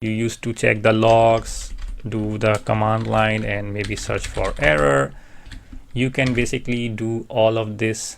You used to check the logs, do the command line, and maybe search for error. You can basically do all of this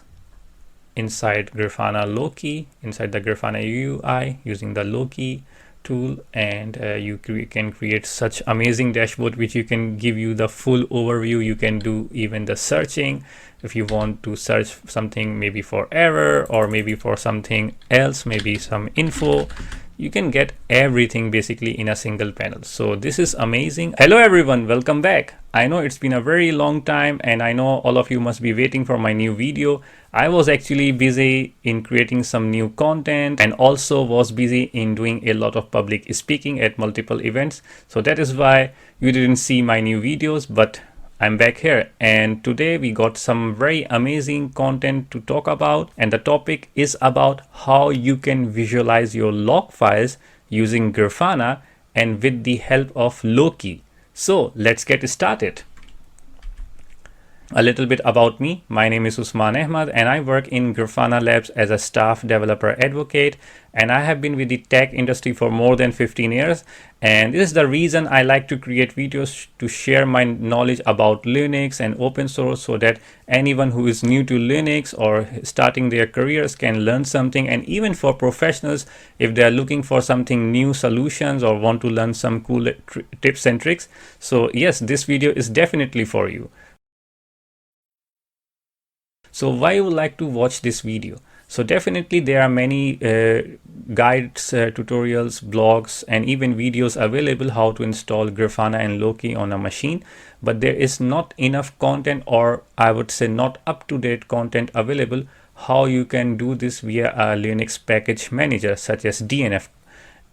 inside Grafana Loki, inside the Grafana UI, using the Loki tool, and you can create such amazing dashboard which you can give you the full overview. You can do even the searching if you want to search something, maybe for error or maybe for something else, maybe some info. You can get everything basically in a single panel. So this is amazing. Hello everyone, welcome back. I know it's been a very long time and I know all of you must be waiting for my new video. I was actually busy in creating some new content and also was busy in doing a lot of public speaking at multiple events. So that is why you didn't see my new videos, but I'm back here, and today we got some very amazing content to talk about, and the topic is about how you can visualize your log files using Grafana and with the help of Loki. So let's get started. A little bit about me. My name is Usman Ahmad and I work in Grafana Labs as a staff developer advocate, and I have been with the tech industry for more than 15 years, and this is the reason I like to create videos to share my knowledge about Linux and open source, so that anyone who is new to Linux or starting their careers can learn something, and even for professionals, if they are looking for something new solutions or want to learn some cool tips and tricks. So yes, this video is definitely for you. So why you would like to watch this video? So definitely there are many guides, tutorials, blogs, and even videos available how to install Grafana and Loki on a machine, but there is not enough content, or I would say not up-to-date content available how you can do this via a Linux package manager such as DNF.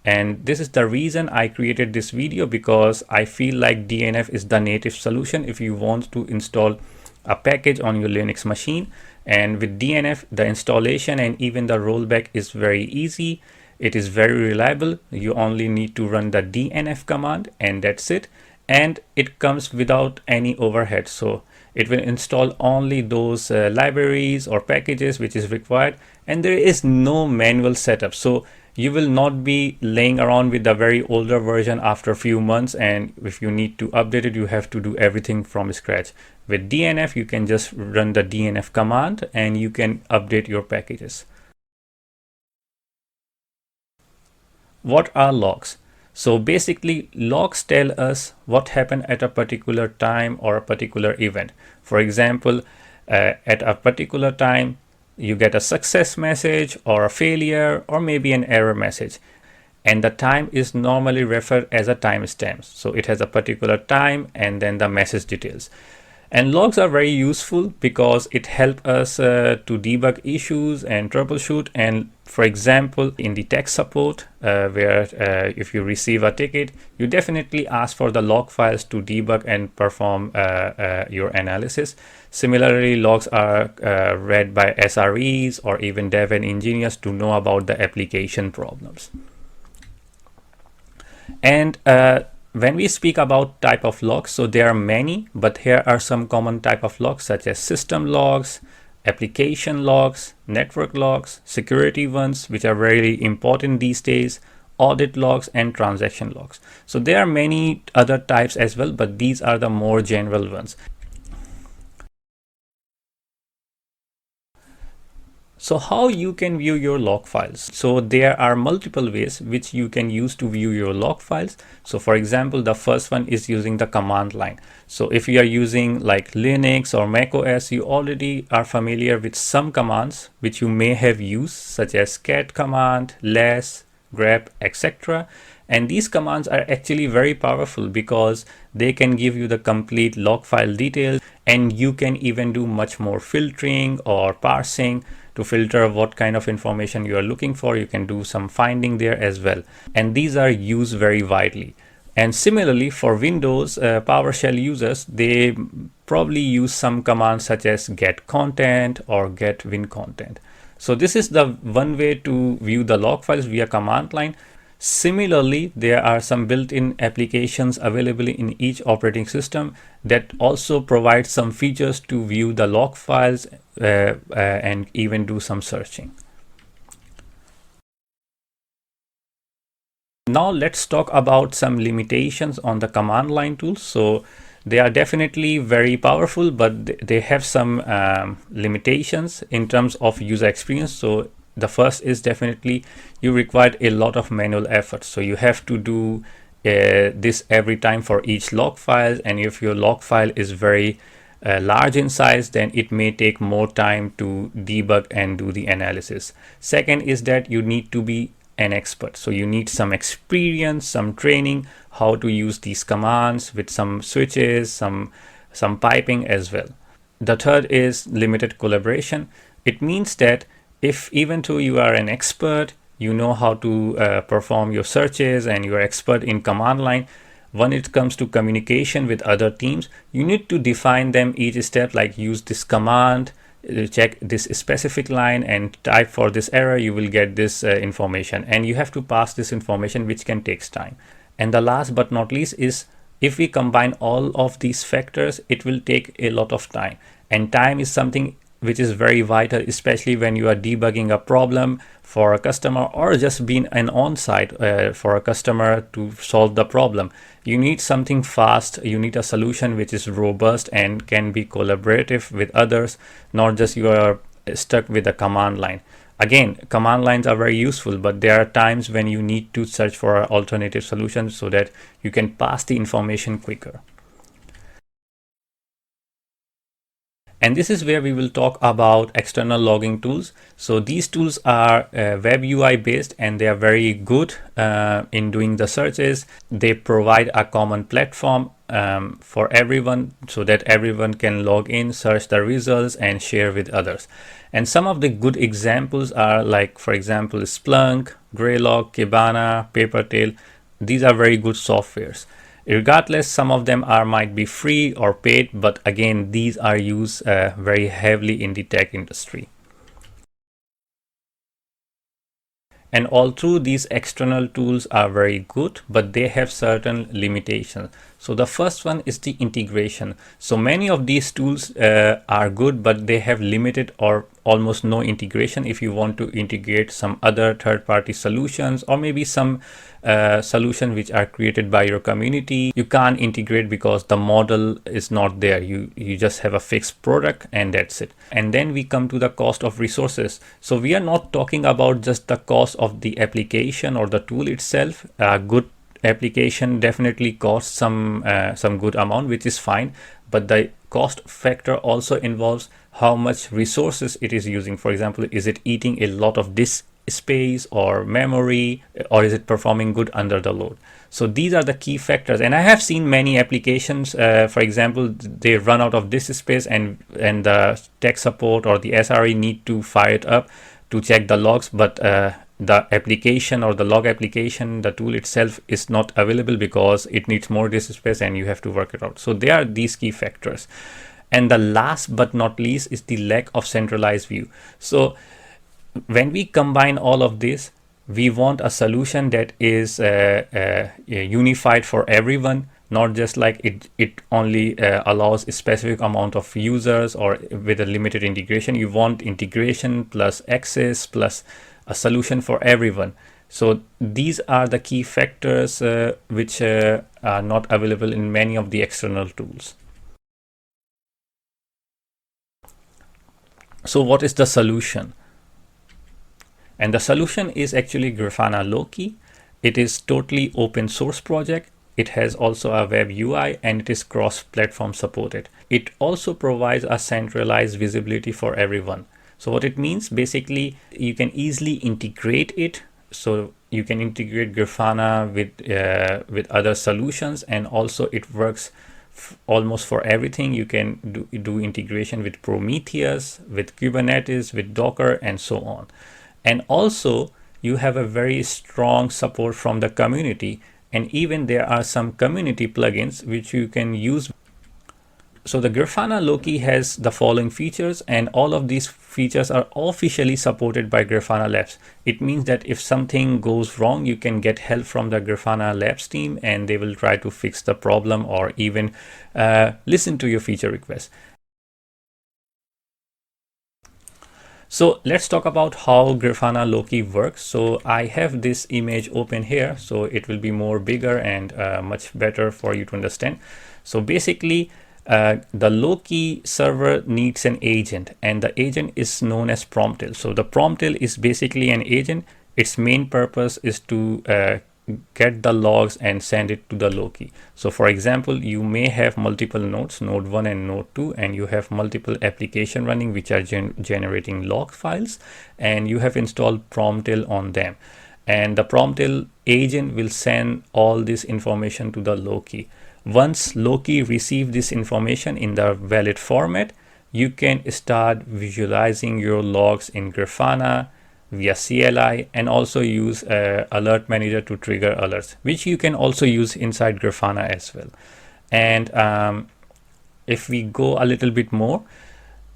And this is the reason I created this video, because I feel like DNF is the native solution if you want to install a package on your Linux machine. And with DNF, the installation and even the rollback is very easy. It is very reliable. You only need to run the DNF command and that's it, and it comes without any overhead. So it will install only those libraries or packages which is required, and there is no manual setup. So you will not be laying around with the very older version after a few months, and if you need to update it, you have to do everything from scratch. With DNF, you can just run the DNF command and you can update your packages. What are logs? So basically, logs tell us what happened at a particular time or a particular event. For example, at a particular time, you get a success message or a failure or maybe an error message, and the time is normally referred as a timestamp. So it has a particular time and then the message details. And logs are very useful because it helps us to debug issues and troubleshoot. And for example, in the tech support, where if you receive a ticket, you definitely ask for the log files to debug and perform your analysis. Similarly, logs are read by SREs or even dev and engineers to know about the application problems. And when we speak about type of logs, so there are many, but here are some common type of logs such as system logs, application logs, network logs, security ones, which are very important these days, audit logs, and transaction logs. So there are many other types as well, but these are the more general ones. So how you can view your log files? So there are multiple ways which you can use to view your log files. So for example, the first one is using the command line. So if you are using like Linux or Mac OS, you already are familiar with some commands which you may have used, such as cat command, less, grep, etc. And these commands are actually very powerful because they can give you the complete log file details, and you can even do much more filtering or parsing to filter what kind of information you are looking for. You can do some finding there as well, and these are used very widely. And similarly for Windows PowerShell users, they probably use some commands such as get content or get win content. So this is the one way to view the log files via command line. Similarly, there are some built-in applications available in each operating system that also provide some features to view the log files and even do some searching. Now let's talk about some limitations on the command line tools. So they are definitely very powerful, but they have some limitations in terms of user experience. So the first is definitely you require a lot of manual effort. So you have to do this every time for each log file, and if your log file is very large in size, then it may take more time to debug and do the analysis. Second is that you need to be an expert. So you need some experience, some training, how to use these commands with some switches, some piping as well. The third is limited collaboration. It means that if even though you are an expert, you know how to perform your searches and you are expert in command line, when it comes to communication with other teams, you need to define them each step, like use this command, check this specific line and type for this error, you will get this information, and you have to pass this information, which can take time. And the last but not least is, if we combine all of these factors, it will take a lot of time, and time is something which is very vital, especially when you are debugging a problem for a customer or just being an on-site for a customer to solve the problem. You need something fast, you need a solution which is robust and can be collaborative with others, not just you are stuck with a command line. Again, command lines are very useful, but there are times when you need to search for alternative solutions so that you can pass the information quicker. And this is where we will talk about external logging tools. So these tools are web UI based, and they are very good in doing the searches. They provide a common platform for everyone so that everyone can log in, search the results and share with others. And some of the good examples are like, for example, Splunk, Greylog, Kibana, Papertail. These are very good softwares. Regardless, some of them might be free or paid, but again, these are used very heavily in the tech industry. And although these external tools are very good, but they have certain limitations. So the first one is the integration. So many of these tools are good, but they have limited or almost no integration. If you want to integrate some other third-party solutions, or maybe some solution which are created by your community, you can't integrate because the model is not there. You just have a fixed product and that's it. And then we come to the cost of resources. So we are not talking about just the cost of the application or the tool itself. A good application definitely costs some good amount, which is fine, but the cost factor also involves how much resources it is using. For example, is it eating a lot of disk space or memory, or is it performing good under the load? So these are the key factors. And I have seen many applications, for example, they run out of disk space, and the tech support or the SRE need to fire it up to check the logs, but the application or the log application, the tool itself is not available because it needs more disk space and you have to work it out. So there are these key factors. And the last but not least is the lack of centralized view. So when we combine all of this, we want a solution that is unified for everyone, not just like it only allows a specific amount of users or with a limited integration. You want integration plus access plus a solution for everyone. So these are the key factors which are not available in many of the external tools. So what is the solution? And the solution is actually Grafana Loki. It is totally open source project. It has also a web UI and it is cross-platform supported. It also provides a centralized visibility for everyone. So what it means, basically, you can easily integrate it. So you can integrate Grafana with other solutions, and also it works almost for everything. You can do integration with Prometheus, with Kubernetes, with Docker, and so on. And also you have a very strong support from the community, and even there are some community plugins which you can use. So the Grafana Loki has the following features, and all of these features are officially supported by Grafana Labs. It means that if something goes wrong, you can get help from the Grafana Labs team and they will try to fix the problem or even listen to your feature requests. So let's talk about how Grafana Loki works. So I have this image open here, so it will be more bigger and much better for you to understand. So basically, the Loki server needs an agent, and the agent is known as Promtail. So the Promtail is basically an agent. Its main purpose is to get the logs and send it to the Loki. So for example, you may have multiple nodes, node 1 and node 2, and you have multiple application running which are generating log files, and you have installed Promtail on them, and the Promtail agent will send all this information to the Loki. Once Loki receives this information in the valid format, you can start visualizing your logs in Grafana via CLI, and also use alert manager to trigger alerts, which you can also use inside Grafana as well. And if we go a little bit more,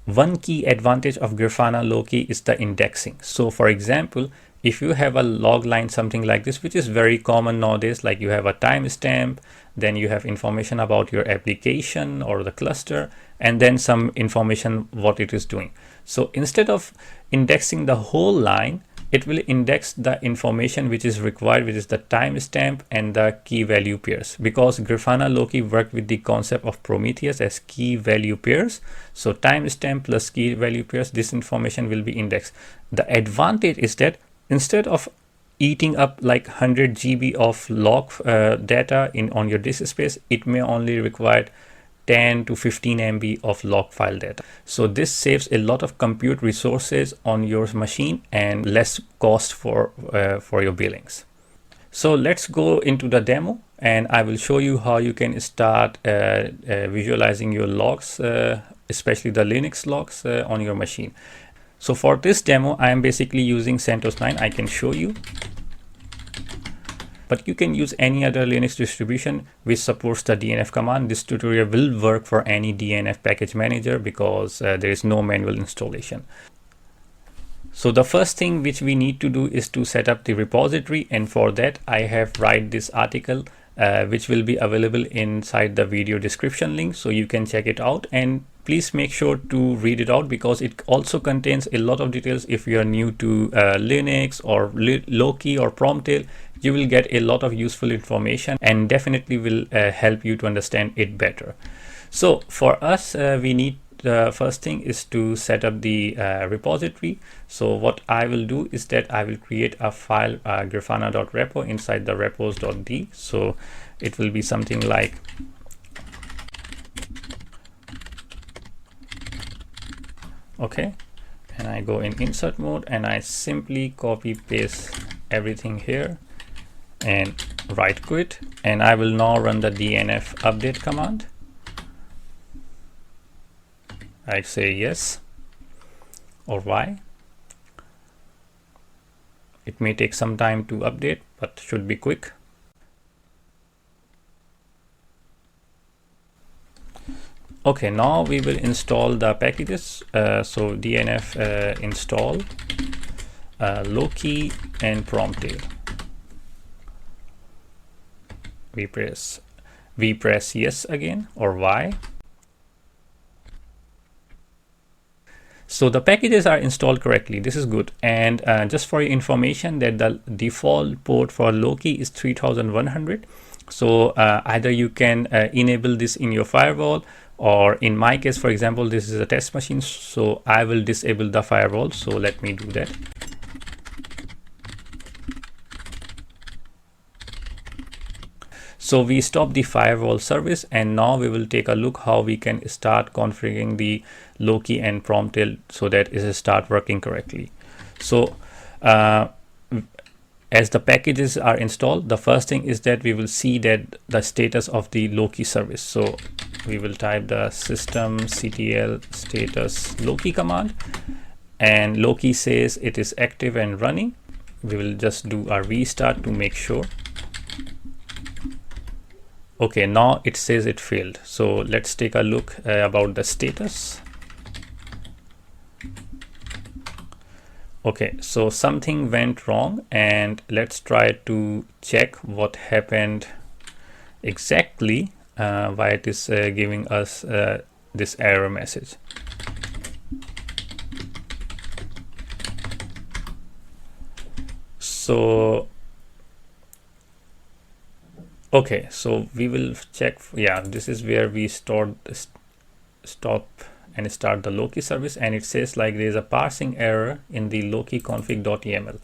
one key advantage of Grafana Loki is the indexing. So for example, if you have a log line, something like this, which is very common nowadays, like you have a timestamp, then you have information about your application or the cluster, and then some information what it is doing. So instead of indexing the whole line, it will index the information which is required, which is the timestamp and the key value pairs, because Grafana Loki work with the concept of Prometheus as key value pairs. So timestamp plus key value pairs, this information will be indexed. The advantage is that instead of eating up like 100 GB of log data on your disk space, it may only require 10 to 15 MB of log file data. So this saves a lot of compute resources on your machine and less cost for your billings. So let's go into the demo, and I will show you how you can start visualizing your logs, especially the Linux logs on your machine. So for this demo, I am basically using CentOS 9. I can show you, but you can use any other Linux distribution which supports the DNF command. This tutorial will work for any DNF package manager because there is no manual installation. So the first thing which we need to do is to set up the repository, and for that I have write this article which will be available inside the video description link, so you can check it out, and please make sure to read it out because it also contains a lot of details. If you are new to Linux or Loki or Promtail, you will get a lot of useful information and definitely will help you to understand it better. So for us, we need the first thing is to set up the repository. So what I will do is that I will create a file grafana.repo inside the repos.d. So it will be something like okay, and I go in insert mode and I simply copy paste everything here and right quit, and I will now run the DNF update command. I say yes or Y. It may take some time to update, but should be quick. Okay, now we will install the packages. So DNF install Loki and Promtail. We press yes again or Y. So the packages are installed correctly. This is good. And just for your information, that the default port for Loki is 3100. So either you can enable this in your firewall, or in my case, for example, this is a test machine, so I will disable the firewall. So let me do that. So we stop the firewall service, and now we will take a look how we can start configuring the Loki and Promtail so that it start working correctly. So as the packages are installed, the first thing is that we will see that the status of the Loki service. So we will type the systemctl status Loki command, and Loki says it is active and running. We will just do a restart to make sure. Okay, now it says it failed. So let's take a look about the status. Okay, so something went wrong, and let's try to check what happened exactly, why it is giving us this error message. So okay, so we will check. Yeah, this is where we stop and start the Loki service, and it says like there is a parsing error in the Loki config.yaml.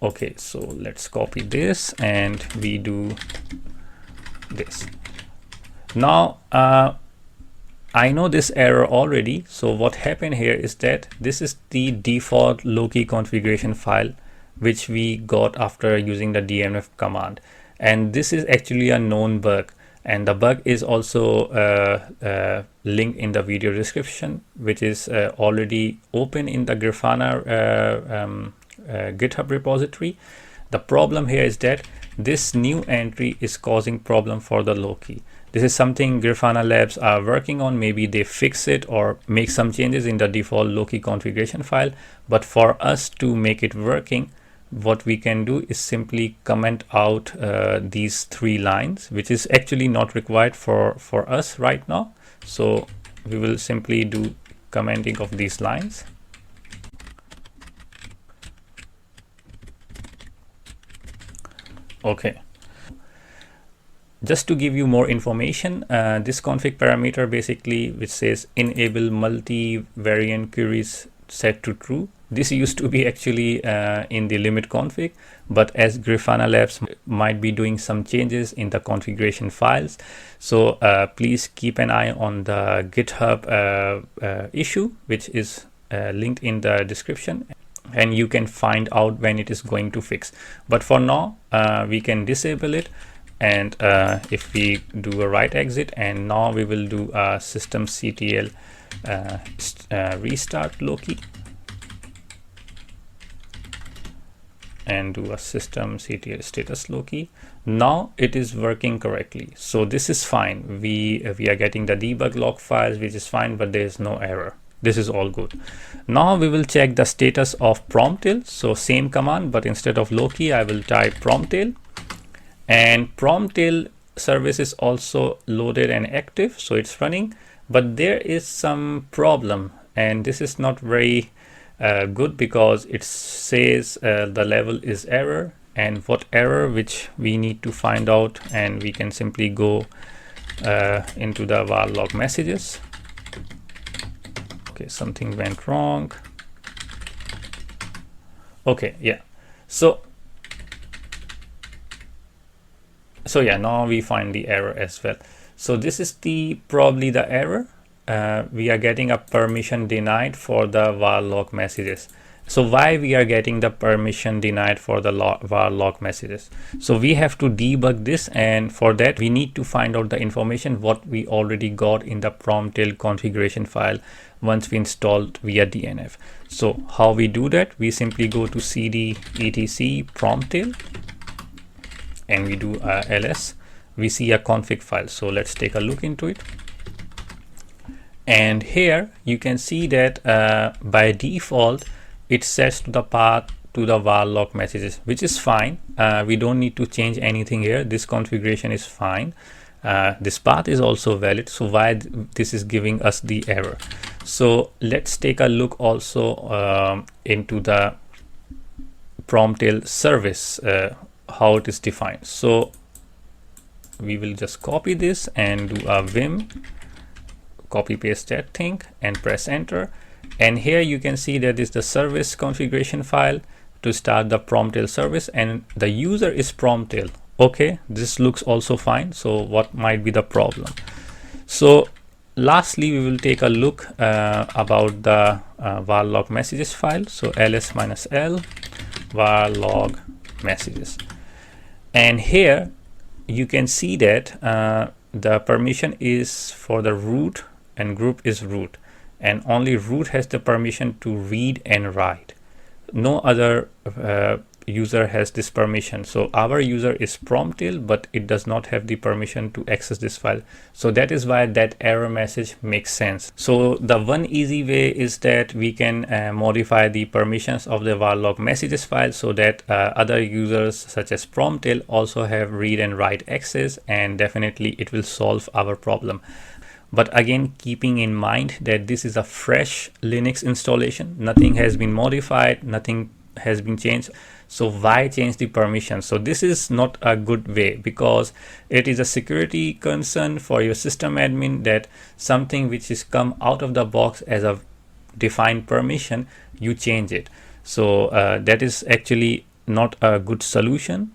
Okay, so let's copy this and we do this. Now I know this error already. So what happened here is that this is the default Loki configuration file which we got after using the dnf command, and this is actually a known bug, and the bug is also linked in the video description, which is already open in the Grafana GitHub repository. The problem here is that this new entry is causing problem for the Loki. This is something Grafana Labs are working on. Maybe they fix it or make some changes in the default Loki configuration file. But for us to make it working, what we can do is simply comment out these 3 lines, which is actually not required for us right now. So we will simply do commenting of these lines. Okay. Just to give you more information, this config parameter basically, which says enable multi-variant queries set to true. This used to be actually in the limit config, but as Grafana Labs might be doing some changes in the configuration files, so please keep an eye on the GitHub issue, which is linked in the description, and you can find out when it is going to fix. But for now, we can disable it. And if we do a right exit, and now we will do a systemctl restart Loki and do a systemctl status Loki. Now it is working correctly, so this is fine. We are getting the debug log files, which is fine, but there is no error. This is all good. Now we will check the status of Promtail. So same command, but instead of Loki, I will type Promtail. And Promtail service is also loaded and active, so it's running, but there is some problem, and this is not very good, because it says the level is error, and what error, which we need to find out, and we can simply go into the var log messages. Okay, something went wrong. Okay, yeah, so yeah, now we find the error as well. So this is probably the error. We are getting a permission denied for the var log messages. So why we are getting the permission denied for the var log messages? So we have to debug this, and for that we need to find out the information what we already got in the Promtail configuration file once we installed via DNF. So how we do that? We simply go to cd etc Promtail, and we do ls. We see a config file, so let's take a look into it. And here you can see that by default it sets to the path to the var log messages, which is fine. We don't need to change anything here. This configuration is fine. This path is also valid, so why this is giving us the error? So let's take a look also into the Promtail service, how it is defined. So we will just copy this and do a vim, copy paste that thing and press enter, and here you can see that is the service configuration file to start the Promtail service, and the user is Promtail. Okay, this looks also fine. So what might be the problem? So lastly, we will take a look about the var log messages file. So ls-l var log messages. And here you can see that the permission is for the root, and group is root, and only root has the permission to read and write. No other user has this permission. So our user is Promtail, but it does not have the permission to access this file. So that is why that error message makes sense. So the one easy way is that we can modify the permissions of the var log messages file, so that other users such as Promtail also have read and write access, and definitely it will solve our problem. But again, keeping in mind that this is a fresh Linux installation, nothing has been modified, nothing has been changed. So why change the permission? So this is not a good way, because it is a security concern for your system admin that something which is come out of the box as a defined permission, you change it. So that is actually not a good solution.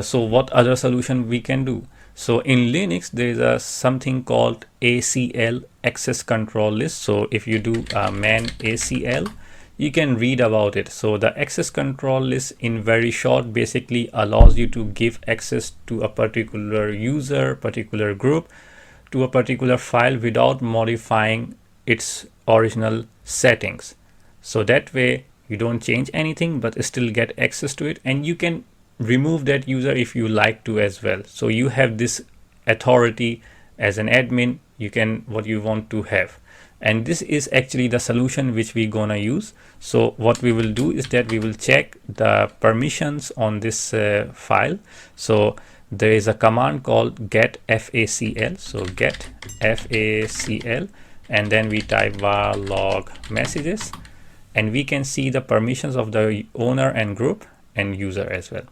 So what other solution we can do? So in Linux, there is a something called ACL, access control list. So if you do man ACL, you can read about it. So the access control list, in very short, basically allows you to give access to a particular user, particular group, to a particular file without modifying its original settings. So that way you don't change anything but still get access to it, and you can remove that user if you like to as well. So you have this authority as an admin, you can what you want to have. And this is actually the solution which we're gonna use. So what we will do is that we will check the permissions on this file. So there is a command called get facl. So get facl, and then we type var log messages, and we can see the permissions of the owner and group and user as well.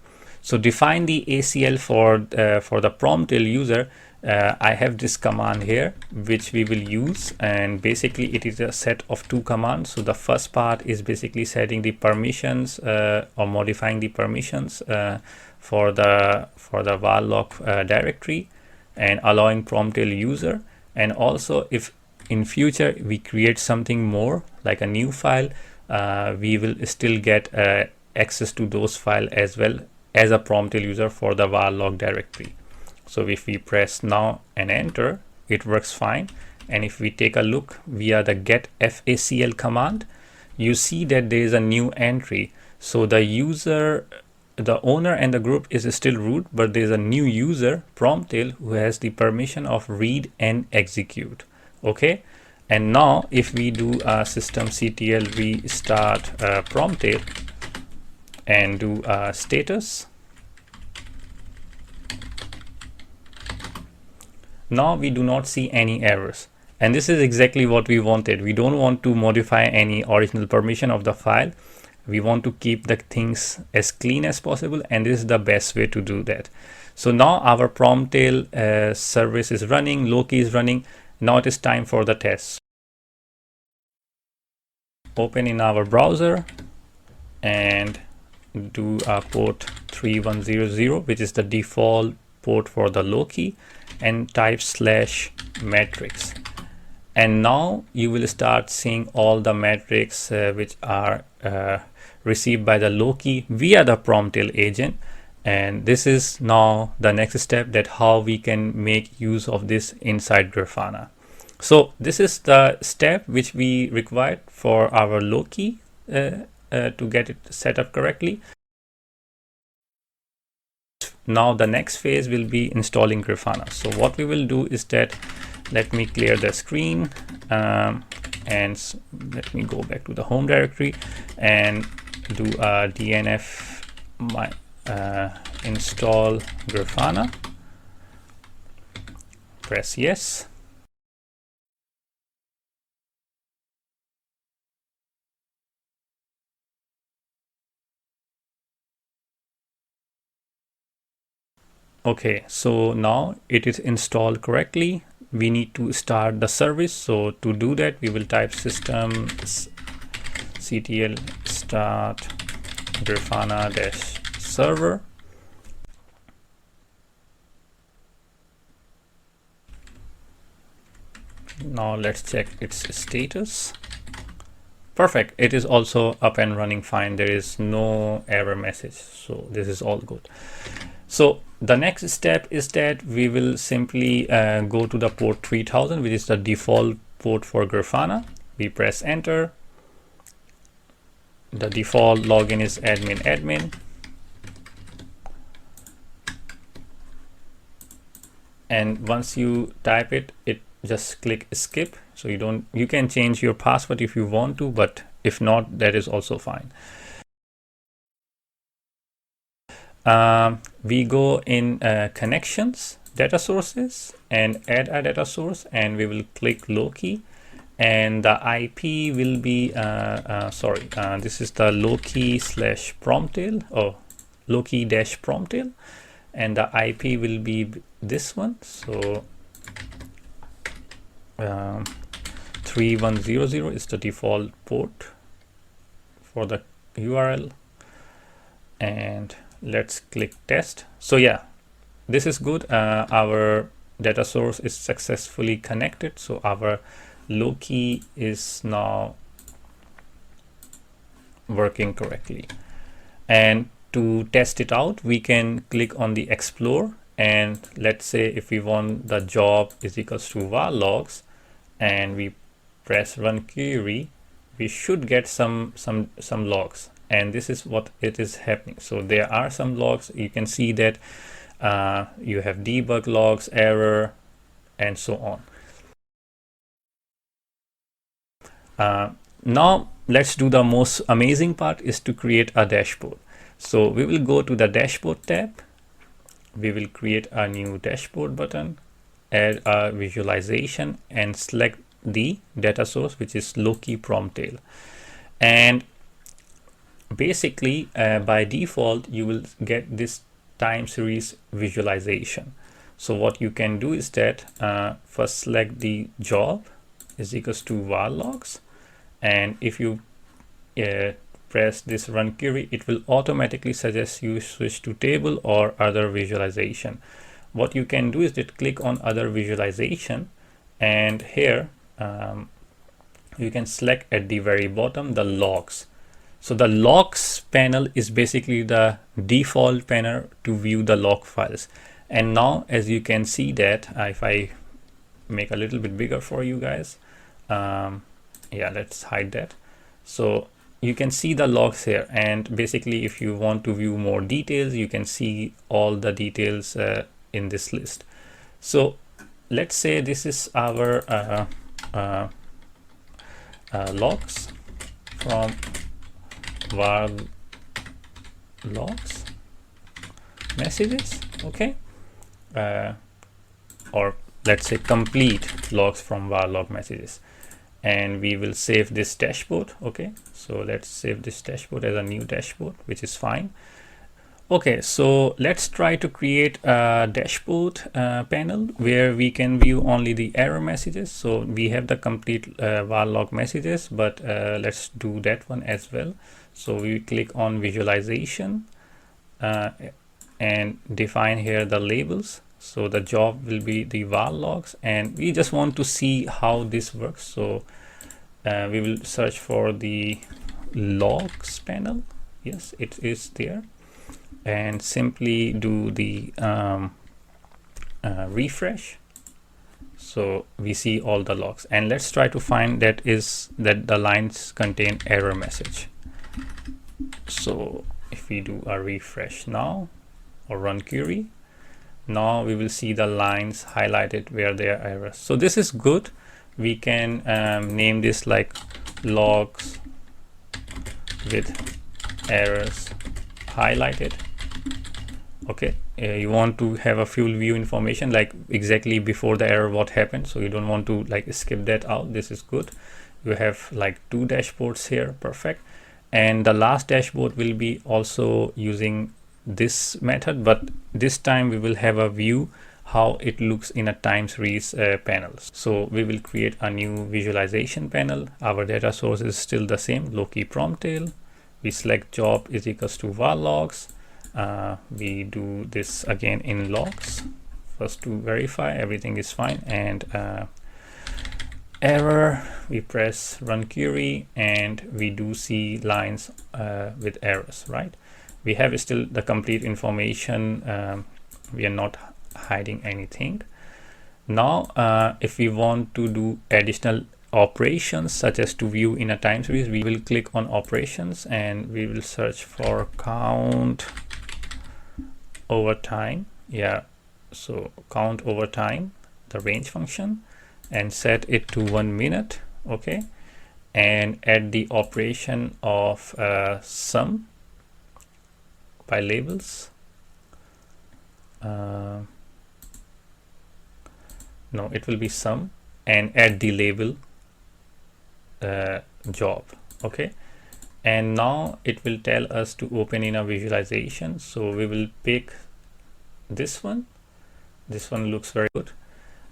So define the ACL for the Promtail user. I have this command here which we will use, and basically it is a set of two commands. So the first part is basically setting the permissions or modifying the permissions for the var log directory, and allowing Promtail user. And also, if in future we create something more like a new file, we will still get access to those files as well as a Promtail user for the var log directory. So if we press now and enter, it works fine. And if we take a look via the get facl command, you see that there is a new entry. So the user, the owner and the group is still root, but there is a new user, Promtail, who has the permission of read and execute. Okay. And now if we do a systemctl restart Promtail and do status, now we do not see any errors. And this is exactly what we wanted. We don't want to modify any original permission of the file. We want to keep the things as clean as possible, and this is the best way to do that. So now our Promtail service is running, Loki is running. Now it is time for the test. Open in our browser and do a port 3100, which is the default port for the Loki, and type /matrix. And now you will start seeing all the metrics which are received by the Loki via the Promtail agent. And this is now the next step, that how we can make use of this inside Grafana. So this is the step which we required for our Loki to get it set up correctly. Now the next phase will be installing Grafana. So what we will do is that, let me clear the screen and let me go back to the home directory and do a dnf install Grafana. Press yes. Okay, so now it is installed correctly. We need to start the service. So to do that, we will type systemctl start grafana-server. Now let's check its status. Perfect. It is also up and running fine. There is no error message. So this is all good. So the next step is that we will simply go to the port 3000, which is the default port for Grafana. We press enter. The default login is admin. And once you type it, just click skip. So you can change your password if you want to, but if not, that is also fine. We go in connections, data sources, and add a data source, and we will click Loki, and the IP will be this is the Loki slash Promtail, or Loki dash Promtail, and the IP will be this one. So 3100 is the default port for the URL, and let's click test. So yeah, this is good. Our data source is successfully connected, so our Loki is now working correctly. And to test it out, we can click on the explore, and let's say if we want the job is equals to var logs, and we press run query, we should get some logs, and this is what it is happening. So there are some logs. You can see that you have debug logs, error, and so on. Now let's do the most amazing part, is to create a dashboard. So we will go to the dashboard tab. We will create a new dashboard button, add a visualization, and select the data source, which is Loki Promtail. And basically by default you will get this time series visualization. So what you can do is that first select the job is equals to var logs, and if you press this run query, it will automatically suggest you switch to table or other visualization. What you can do is that click on other visualization, and here you can select at the very bottom the logs. So the logs panel is basically the default panel to view the log files. And now as you can see that if I make a little bit bigger for you guys, yeah, let's hide that. So you can see the logs here, and basically if you want to view more details, you can see all the details in this list. So let's say this is our logs from var logs messages, okay, or let's say complete logs from var log messages, and we will save this dashboard. Okay, so let's save this dashboard as a new dashboard, which is fine. Okay, so let's try to create a dashboard panel where we can view only the error messages. So we have the complete var log messages, but let's do that one as well. So we click on visualization and define here the labels. So the job will be the var logs, and we just want to see how this works. So we will search for the logs panel. Yes, it is there, and simply do the refresh. So we see all the logs, and let's try to find that the lines contain error message. So if we do a refresh now or run query, now we will see the lines highlighted where there are errors. So this is good. We can name this like logs with errors highlighted. Okay, you want to have a full view information, like exactly before the error what happened, so you don't want to like skip that out. This is good. You have like 2 dashboards here, perfect. And the last dashboard will be also using this method, but this time we will have a view how it looks in a time series panels. So we will create a new visualization panel. Our data source is still the same, Loki Promtail. We select job is equals to var logs. We do this again in logs first to verify everything is fine, and error, we press run query, and we do see lines with errors, right? We have still the complete information. We are not hiding anything. Now if we want to do additional operations such as to view in a time series, we will click on operations and we will search for count over time. Yeah, so count over time, the range function, and set it to 1 minute. Okay, and add the operation of sum by labels. No, it will be sum, and add the label job. Okay, and now it will tell us to open in a visualization. So we will pick this one. This one looks very good.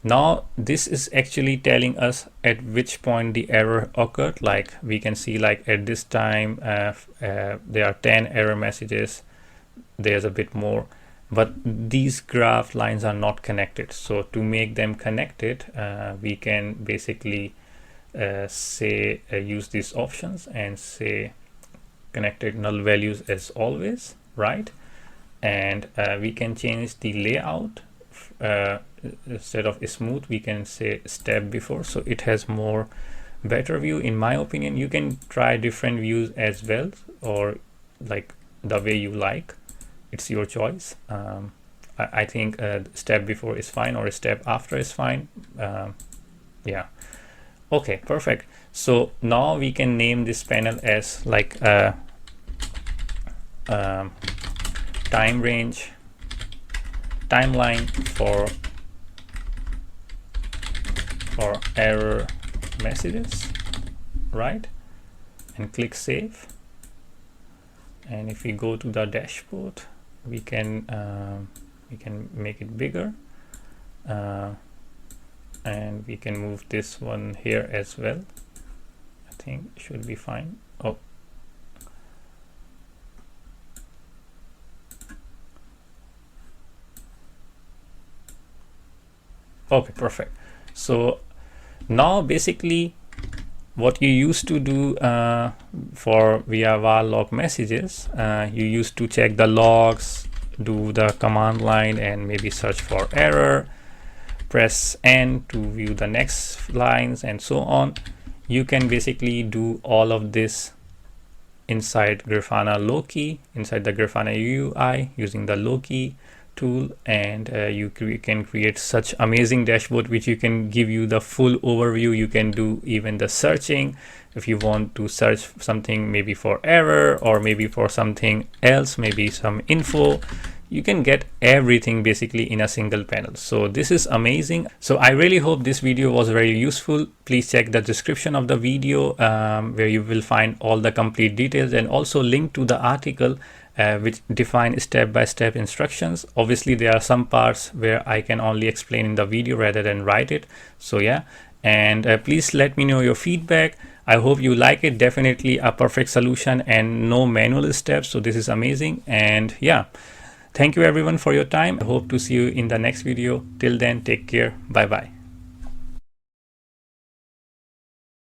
Now this is actually telling us at which point the error occurred. Like we can see, like at this time there are 10 error messages. There's a bit more, but these graph lines are not connected. So to make them connected, we can basically say use these options and say connected null values as always, right? And we can change the layout. Instead of smooth, we can say step before, so it has more better view. In my opinion, you can try different views as well, or like the way you like. It's your choice. I think step before is fine, or a step after is fine. Yeah. Okay, perfect. So now we can name this panel as like time range timeline for error messages, right? And click save. And if we go to the dashboard, we can make it bigger, and we can move this one here as well. I think it should be fine. Oh, okay, perfect. So now basically what you used to do for via var log messages, you used to check the logs, do the command line, and maybe search for error, press N to view the next lines, and so on. You can basically do all of this inside Grafana Loki, inside the Grafana UI, using the Loki tool, and you can create such amazing dashboard which you can give you the full overview. You can do even the searching if you want to search something, maybe for error or maybe for something else, maybe some info. You can get everything basically in a single panel. So this is amazing. So I really hope this video was very useful. Please check the description of the video where you will find all the complete details, and also link to the article which define step-by-step instructions. Obviously there are some parts where I can only explain in the video rather than write it. So yeah, and please let me know your feedback. I hope you like it. Definitely a perfect solution and no manual steps, so this is amazing. And yeah, thank you everyone for your time. I hope to see you in the next video. Till then, take care. Bye bye.